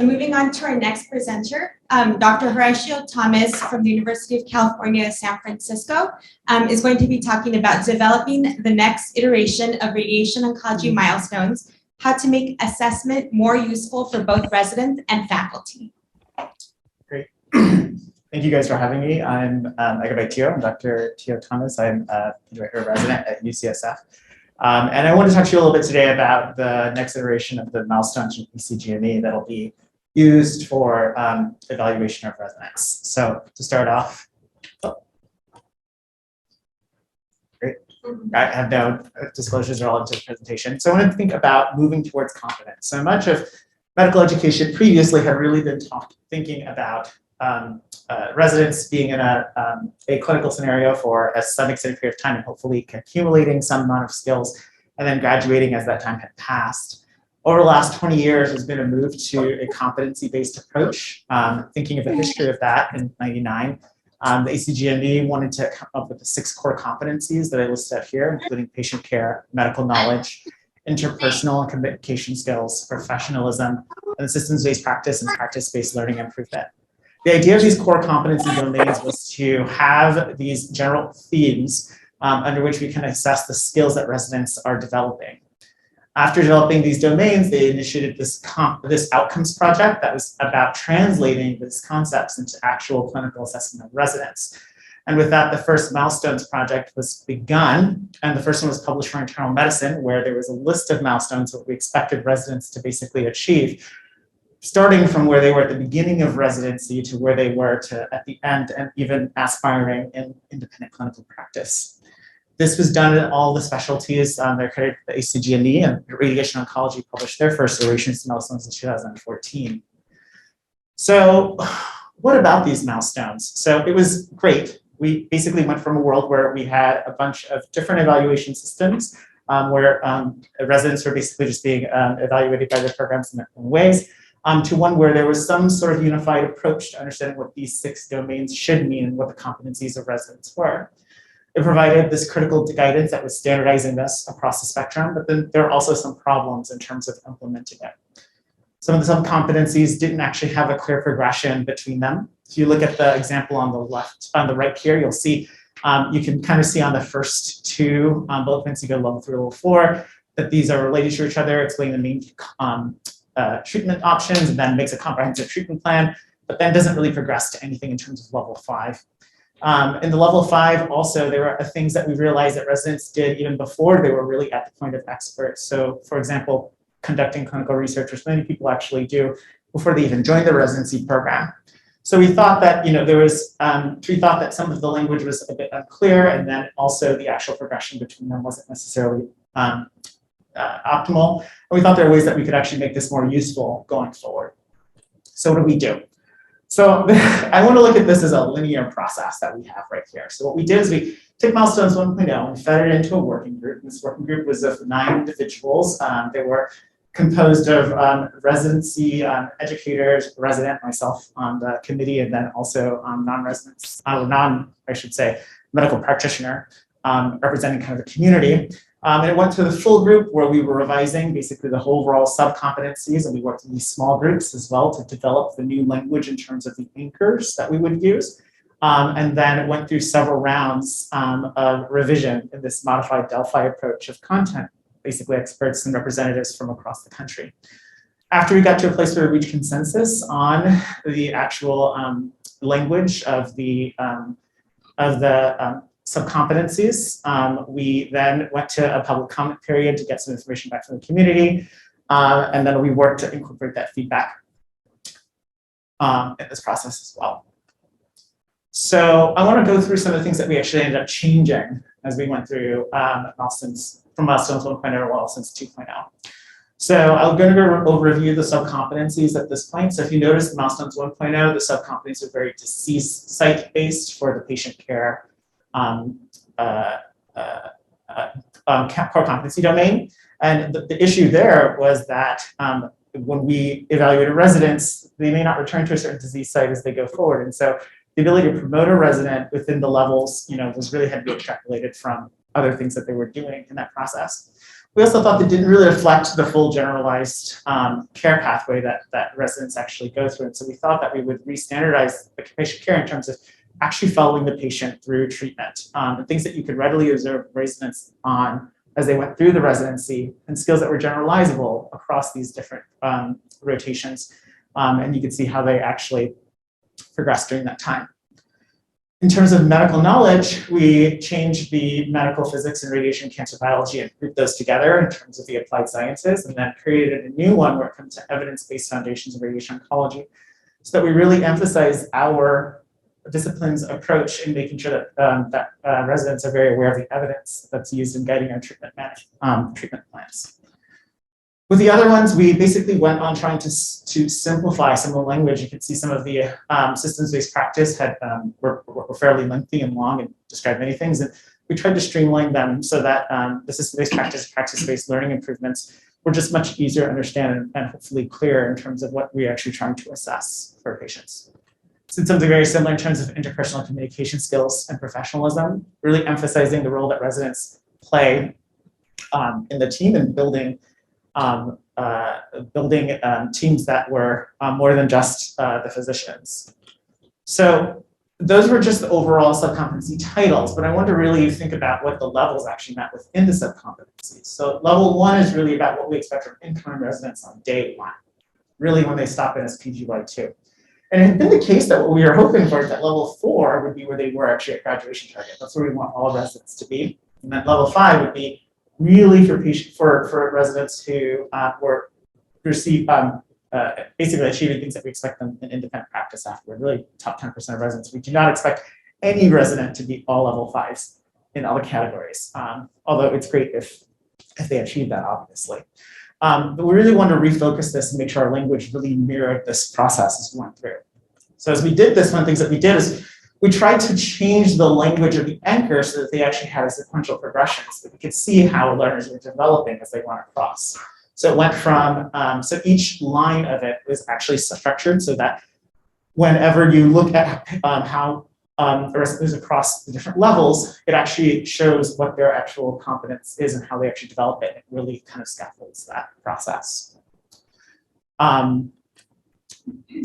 Moving on to our next presenter, Dr. Horatio Thomas from the University of California, San Francisco, is going to be talking about developing the next iteration of radiation oncology milestones, how to make assessment more useful for both residents and faculty. Great. Thank you guys for having me. I'm Tio. I'm Dr. Tio Thomas. I'm a director resident at UCSF. And I want to talk to you a little bit today about the next iteration of the milestones in ECGME that'll be used for evaluation of residents. So to start off, great. I have no disclosures relevant to the presentation. So I want to think about moving towards competence. So much of medical education previously had really been thinking about residents being in a clinical scenario for some extended period of time and hopefully accumulating some amount of skills and then graduating as that time had passed. Over the last 20 years, there's been a move to a competency-based approach. Thinking of the history of that in '99, the ACGME wanted to come up with the 6 core competencies that I listed out here, including patient care, medical knowledge, interpersonal and communication skills, professionalism, and systems-based practice and practice-based learning improvement. The idea of these core competency domains was to have these general themes under which we can assess the skills that residents are developing. After developing these domains, they initiated this outcomes project that was about translating these concepts into actual clinical assessment of residents. And with that, the first milestones project was begun, and the first one was published for internal medicine, where there was a list of milestones that we expected residents to basically achieve, starting from where they were at the beginning of residency to where they were at the end, and even aspiring in independent clinical practice. This was done in all the specialties. They're credited to the ACGME, and Radiation Oncology published their first iterations of milestones in 2014. So what about these milestones? So it was great. We basically went from a world where we had a bunch of different evaluation systems where residents were basically just being evaluated by their programs in their own ways, to one where there was some sort of unified approach to understanding what these 6 domains should mean and what the competencies of residents were. It provided this critical guidance that was standardizing this across the spectrum, but then there are also some problems in terms of implementing it. Some of the competencies didn't actually have a clear progression between them. If you look at the example on the right here, you'll see, you can kind of see on the first 2 bullet points, you go level 3, level 4, that these are related to each other, explaining the main treatment options, and then makes a comprehensive treatment plan, but then doesn't really progress to anything in terms of level 5. In the level 5, also, there are things that we realized that residents did even before they were really at the point of expert. So, for example, conducting clinical research, which many people actually do before they even join the residency program. So we thought that, we thought that some of the language was a bit unclear, and then also the actual progression between them wasn't necessarily optimal. And we thought there were ways that we could actually make this more useful going forward. So what do we do? So I want to look at this as a linear process that we have right here. So what we did is we took milestones 1.0 and fed it into a working group. This working group was of 9 individuals. They were composed of residency educators, resident, myself on the committee, and then also non-residents, medical practitioner representing kind of the community. And it went to the full group where we were revising basically the whole overall sub-competencies, and we worked in these small groups as well to develop the new language in terms of the anchors that we would use. And then it went through several rounds of revision in this modified Delphi approach of content, basically experts and representatives from across the country. After we got to a place where we reached consensus on the actual language of the sub-competencies, we then went to a public comment period to get some information back from the community, and then we worked to incorporate that feedback in this process as well. So I want to go through some of the things that we actually ended up changing as we went through milestones, from milestones 1.0 to milestones 2.0. So I'm going to go overview the sub-competencies at this point. So if you notice the milestones 1.0, the sub-competencies are very disease site-based for the patient care core competency domain. And the issue there was that when we evaluated residents, they may not return to a certain disease site as they go forward. And so the ability to promote a resident within the levels, was really had to be extrapolated from other things that they were doing in that process. We also thought that didn't really reflect the full generalized care pathway that residents actually go through. And so we thought that we would re-standardize the patient care in terms of actually following the patient through treatment, and things that you could readily observe residents on as they went through the residency, and skills that were generalizable across these different rotations. And you could see how they actually progressed during that time. In terms of medical knowledge, we changed the medical physics and radiation cancer biology and grouped those together in terms of the applied sciences, and then created a new one where it comes to evidence-based foundations of radiation oncology, so that we really emphasize our discipline's approach in making sure that residents are very aware of the evidence that's used in guiding our treatment plans. With the other ones, we basically went on trying to simplify some of the language. You can see some of the systems-based practice were fairly lengthy and long and described many things. And we tried to streamline them so that the system-based practice-based learning improvements were just much easier to understand and hopefully clear in terms of what we're actually trying to assess for patients. So something very similar in terms of interpersonal communication skills and professionalism, really emphasizing the role that residents play in the team and building teams that were more than just the physicians. So those were just the overall subcompetency titles, but I want to really think about what the levels actually meant within the subcompetencies. So level 1 is really about what we expect from incoming residents on day 1, really when they stop in as PGY2. And it had been the case that what we were hoping for is that level 4 would be where they were actually at graduation target. That's where we want all residents to be. And then level 5 would be really for residents who receive basically achieving things that we expect them in independent practice afterward. Really top 10% of residents. We do not expect any resident to be all level 5s in all the categories. Although it's great if they achieve that, obviously. But we really want to refocus this and make sure our language really mirrored this process as we went through. So as we did this, one of the things that we did is we tried to change the language of the anchor so that they actually had a sequential progression, so that we could see how learners were developing as they went across. So it went from, so each line of it was actually structured so that whenever you look at how the rest is across the different levels, it actually shows what their actual competence is and how they actually develop it. It really kind of scaffolds that process. The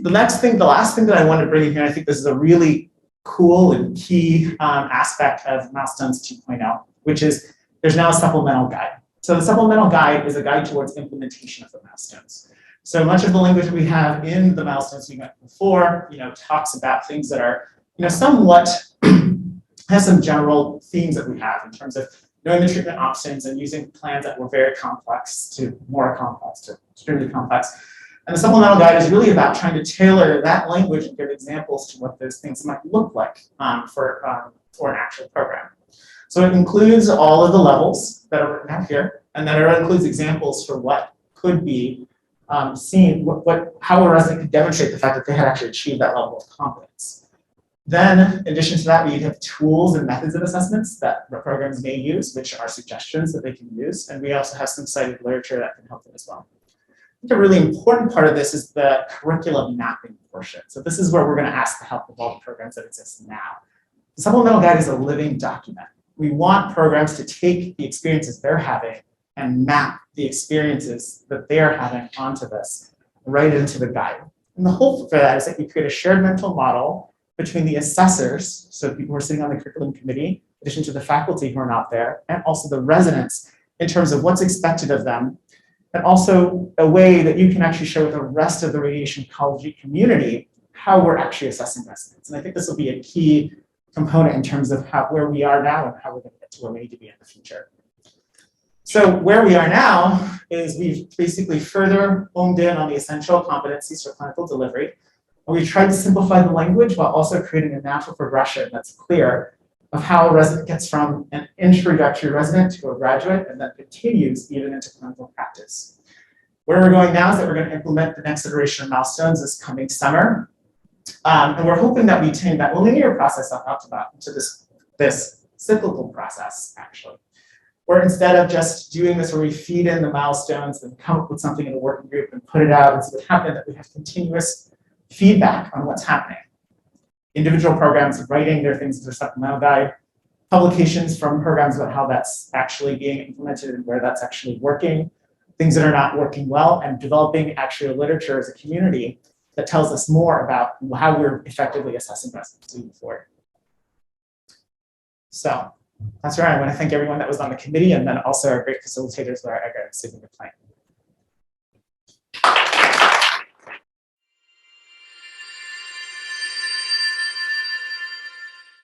last thing that I want to bring in here, I think this is a really cool and key aspect of Milestones 2.0, which is there's now a supplemental guide. So the supplemental guide is a guide towards implementation of the milestones. So much of the language we have in the milestones we got before, talks about things that are, somewhat has some general themes that we have in terms of knowing the treatment options and using plans that were very complex to more complex to extremely complex. And the supplemental guide is really about trying to tailor that language and give examples to what those things might look like for an actual program. So it includes all of the levels that are written out here, and then it includes examples for what could be seen, how a resident could demonstrate the fact that they had actually achieved that level of competence. Then, in addition to that, we have tools and methods of assessments that programs may use, which are suggestions that they can use, and we also have some cited literature that can help them as well. I think a really important part of this is the curriculum mapping portion. So this is where we're going to ask the help of all the programs that exist now. The supplemental guide is a living document. We want programs to take the experiences they're having and map the experiences that they're having onto this, right into the guide. And the hope for that is that we create a shared mental model between the assessors, so people who are sitting on the curriculum committee, in addition to the faculty who are not there, and also the residents in terms of what's expected of them, and also a way that you can actually show the rest of the radiation oncology community how we're actually assessing residents. And I think this will be a key component in terms of where we are now and how we're going to get to where we need to be in the future. So where we are now is we've basically further honed in on the essential competencies for clinical delivery. And we've tried to simplify the language while also creating a natural progression that's clear of how a resident gets from an introductory resident to a graduate and that continues even into clinical practice. Where we're going now is that we're going to implement the next iteration of Milestones this coming summer. And we're hoping that we turn that linear process I talked about into this cyclical process, actually. Where instead of just doing this where we feed in the milestones and come up with something in a working group and put it out and see what happened, that we have continuous feedback on what's happening. Individual programs writing their things into their supplemental guide, publications from programs about how that's actually being implemented and where that's actually working, things that are not working well, and developing actual literature as a community that tells us more about how we're effectively assessing residency moving forward. So that's right. I want to thank everyone that was on the committee, and then also our great facilitators, Laura, Edgar, and Sydney McLean.